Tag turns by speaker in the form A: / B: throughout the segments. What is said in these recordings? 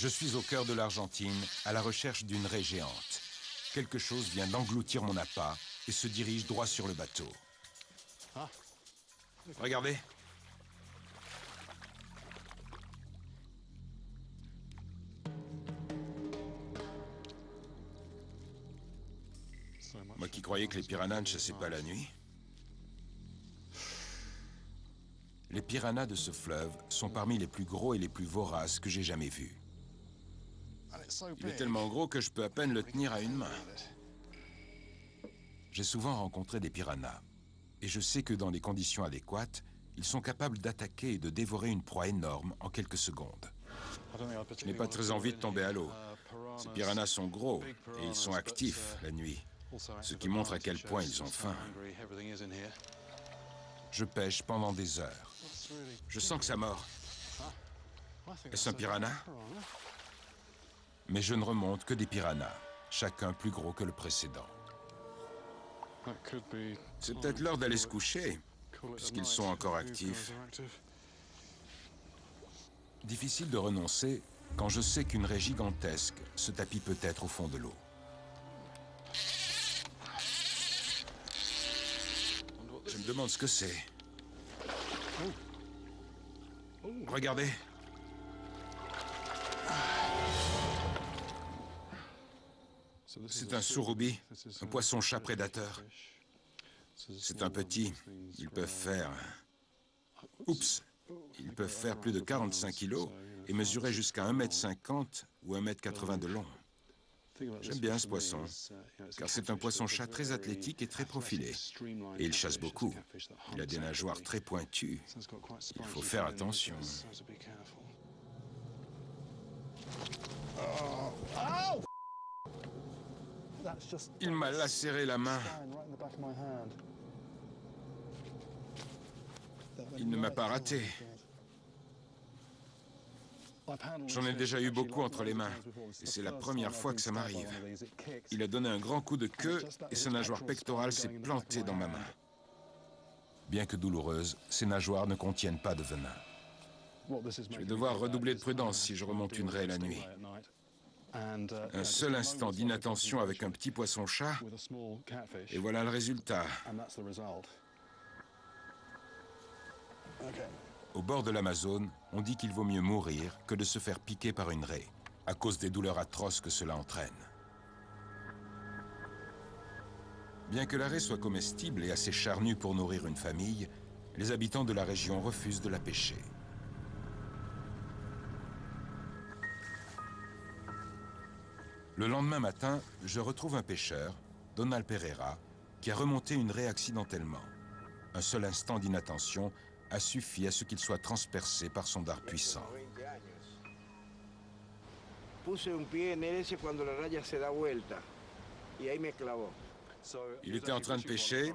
A: Je suis au cœur de l'Argentine, à la recherche d'une raie géante. Quelque chose vient d'engloutir mon appât et se dirige droit sur le bateau. Regardez. Moi qui croyais que les piranhas ne chassaient pas la nuit. Les piranhas de ce fleuve sont parmi les plus gros et les plus voraces que j'ai jamais vus. Il est tellement gros que je peux à peine le tenir à une main. J'ai souvent rencontré des piranhas. Et je sais que dans les conditions adéquates, ils sont capables d'attaquer et de dévorer une proie énorme en quelques secondes. Je n'ai pas très envie de tomber à l'eau. Ces piranhas sont gros et ils sont actifs la nuit, ce qui montre à quel point ils ont faim. Je pêche pendant des heures. Je sens que ça mord. Est-ce un piranha? Mais je ne remonte que des piranhas, chacun plus gros que le précédent. C'est peut-être l'heure d'aller se coucher, puisqu'ils sont encore actifs. Difficile de renoncer quand je sais qu'une raie gigantesque se tapit peut-être au fond de l'eau. Je me demande ce que c'est. Regardez. C'est un souroubi, un poisson-chat prédateur. C'est un petit. Ils peuvent faire... Oups! Ils peuvent faire plus de 45 kilos et mesurer jusqu'à 1,50 m ou 1,80 m de long. J'aime bien ce poisson, car c'est un poisson-chat très athlétique et très profilé. Et il chasse beaucoup. Il a des nageoires très pointues. Il faut faire attention. Il m'a lacéré la main. Il ne m'a pas raté. J'en ai déjà eu beaucoup entre les mains, et c'est la première fois que ça m'arrive. Il a donné un grand coup de queue, et sa nageoire pectorale s'est plantée dans ma main. Bien que douloureuse, ces nageoires ne contiennent pas de venin. Je vais devoir redoubler de prudence si je remonte une raie la nuit. Un seul instant d'inattention avec un petit poisson-chat, et voilà le résultat. Au bord de l'Amazone, on dit qu'il vaut mieux mourir que de se faire piquer par une raie, à cause des douleurs atroces que cela entraîne. Bien que la raie soit comestible et assez charnue pour nourrir une famille, les habitants de la région refusent de la pêcher. Le lendemain matin, je retrouve un pêcheur, Donald Pereira, qui a remonté une raie accidentellement. Un seul instant d'inattention a suffi à ce qu'il soit transpercé par son dard puissant. Il était en train de pêcher,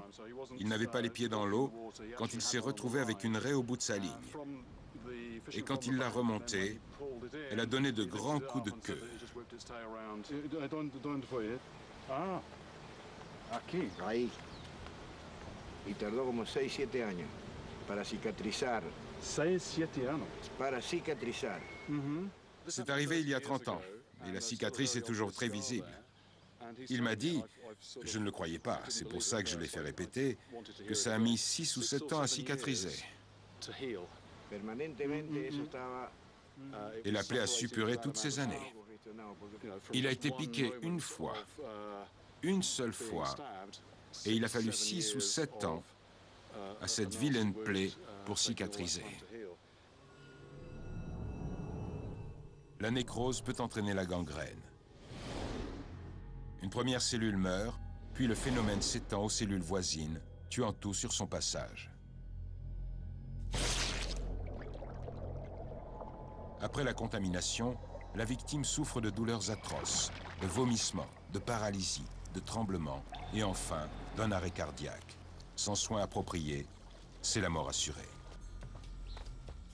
A: il n'avait pas les pieds dans l'eau, quand il s'est retrouvé avec une raie au bout de sa ligne. Et quand il l'a remontée, elle a donné de grands coups de queue.
B: Y tardó como 6-7 años para cicatrizar.
C: 6-7 ans.
B: Para cicatrizar.
A: C'est arrivé il y a 30 ans, et la cicatrice est toujours très visible. Il m'a dit, je ne le croyais pas, c'est pour ça que je l'ai fait répéter, que ça a mis 6 ou 7 ans à cicatriser. Et la plaie a suppuré toutes ces années. Il a été piqué une fois, une seule fois, et il a fallu 6 ou 7 ans à cette vilaine plaie pour cicatriser. La nécrose peut entraîner la gangrène. Une première cellule meurt, puis le phénomène s'étend aux cellules voisines, tuant tout sur son passage. Après la contamination, la victime souffre de douleurs atroces, de vomissements, de paralysie, de tremblements et enfin d'un arrêt cardiaque. Sans soins appropriés, c'est la mort assurée.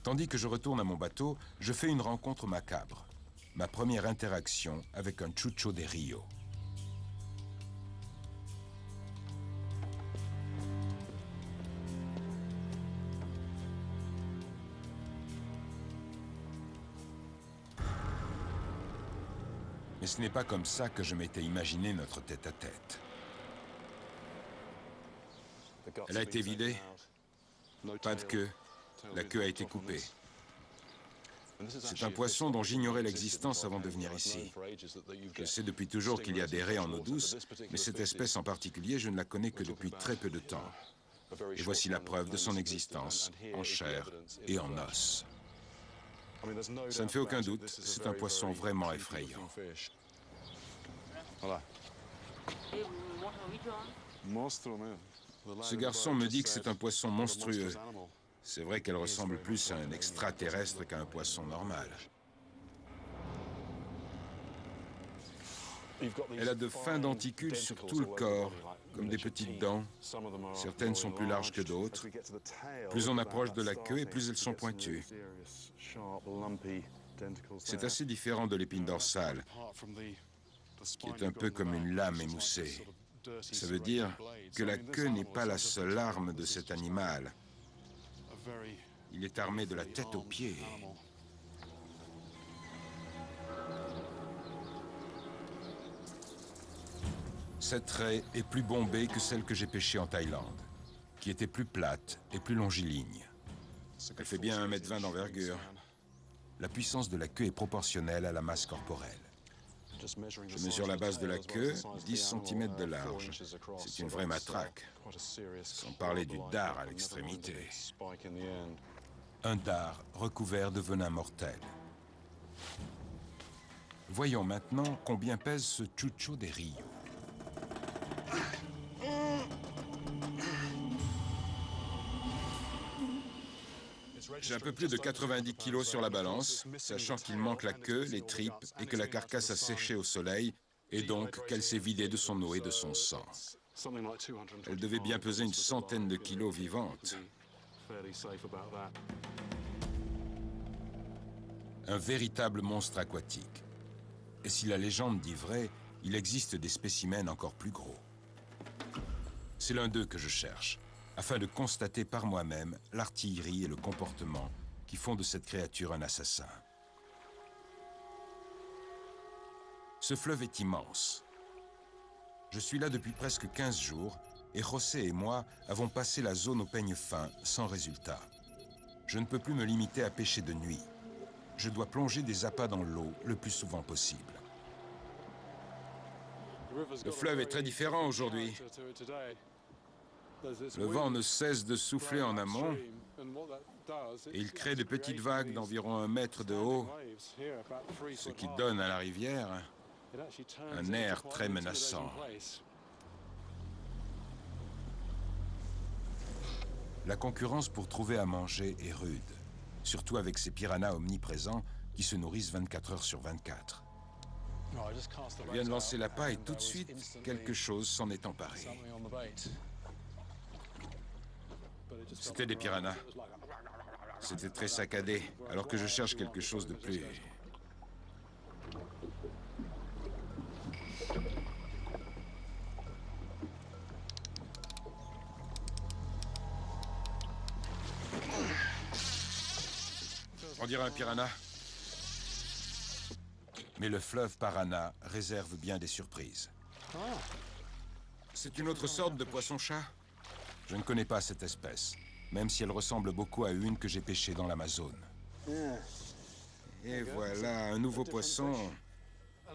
A: Tandis que je retourne à mon bateau, je fais une rencontre macabre. Ma première interaction avec un chucho de rio. Mais ce n'est pas comme ça que je m'étais imaginé notre tête-à-tête. Elle a été vidée. Pas de queue. La queue a été coupée. C'est un poisson dont j'ignorais l'existence avant de venir ici. Je sais depuis toujours qu'il y a des raies en eau douce, mais cette espèce en particulier, je ne la connais que depuis très peu de temps. Et voici la preuve de son existence, en chair et en os. Ça ne fait aucun doute, c'est un poisson vraiment effrayant. Ce garçon me dit que c'est un poisson monstrueux. C'est vrai qu'elle ressemble plus à un extraterrestre qu'à un poisson normal. Elle a de fins denticules sur tout le corps, comme des petites dents. Certaines sont plus larges que d'autres. Plus on approche de la queue et plus elles sont pointues. C'est assez différent de l'épine dorsale, qui est un peu comme une lame émoussée. Ça veut dire que la queue n'est pas la seule arme de cet animal. Il est armé de la tête aux pieds. Cette raie est plus bombée que celle que j'ai pêchée en Thaïlande, qui était plus plate et plus longiligne. Elle fait bien 1,20 m d'envergure. La puissance de la queue est proportionnelle à la masse corporelle. Je mesure la base de la queue, 10 cm de large. C'est une vraie matraque, sans parler du dard à l'extrémité. Un dard recouvert de venin mortel. Voyons maintenant combien pèse ce chucho des Rio. J'ai un peu plus de 90 kilos sur la balance, sachant qu'il manque la queue, les tripes et que la carcasse a séché au soleil, et donc qu'elle s'est vidée de son eau et de son sang. Elle devait bien peser une centaine de kilos vivante. Un véritable monstre aquatique. Et si la légende dit vrai, il existe des spécimens encore plus gros. C'est l'un d'eux que je cherche, afin de constater par moi-même l'artillerie et le comportement qui font de cette créature un assassin. Ce fleuve est immense. Je suis là depuis presque 15 jours et José et moi avons passé la zone au peigne fin sans résultat. Je ne peux plus me limiter à pêcher de nuit. Je dois plonger des appâts dans l'eau le plus souvent possible. Le fleuve est très différent aujourd'hui. Le vent ne cesse de souffler en amont et il crée de petites vagues d'environ 1 mètre de haut, ce qui donne à la rivière un air très menaçant. La concurrence pour trouver à manger est rude, surtout avec ces piranhas omniprésents qui se nourrissent 24 heures sur 24. Je viens de lancer l'appât et tout de suite, quelque chose s'en est emparé. C'était des piranhas. C'était très saccadé, alors que je cherche quelque chose de plus... On dirait un piranha. Mais le fleuve Paraná réserve bien des surprises. C'est une autre sorte de poisson-chat. Je ne connais pas cette espèce, même si elle ressemble beaucoup à une que j'ai pêchée dans l'Amazone. Et voilà, un nouveau poisson.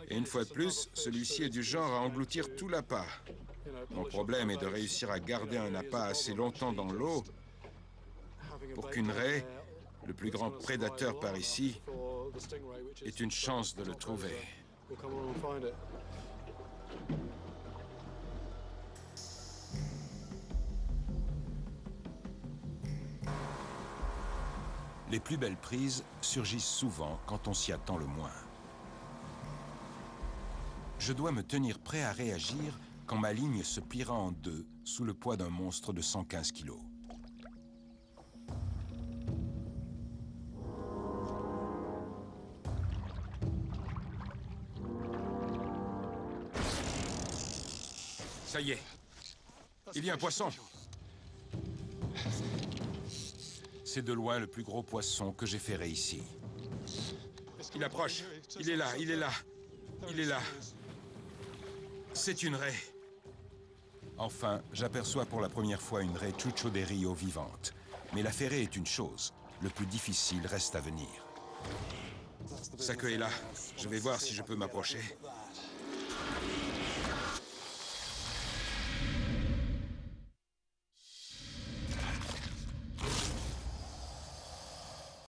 A: Et une fois de plus, celui-ci est du genre à engloutir tout l'appât. Mon problème est de réussir à garder un appât assez longtemps dans l'eau pour qu'une raie, le plus grand prédateur par ici, ait une chance de le trouver. Les plus belles prises surgissent souvent quand on s'y attend le moins. Je dois me tenir prêt à réagir quand ma ligne se pliera en deux sous le poids d'un monstre de 115 kilos. Ça y est, il y a un poisson. C'est de loin le plus gros poisson que j'ai ferré ici. Il approche, il est là, il est là. Il est là. C'est une raie. Enfin, j'aperçois pour la première fois une raie Chucho de Rio vivante. Mais la ferrer est une chose. Le plus difficile reste à venir. Sa queue est là. Je vais voir si je peux m'approcher.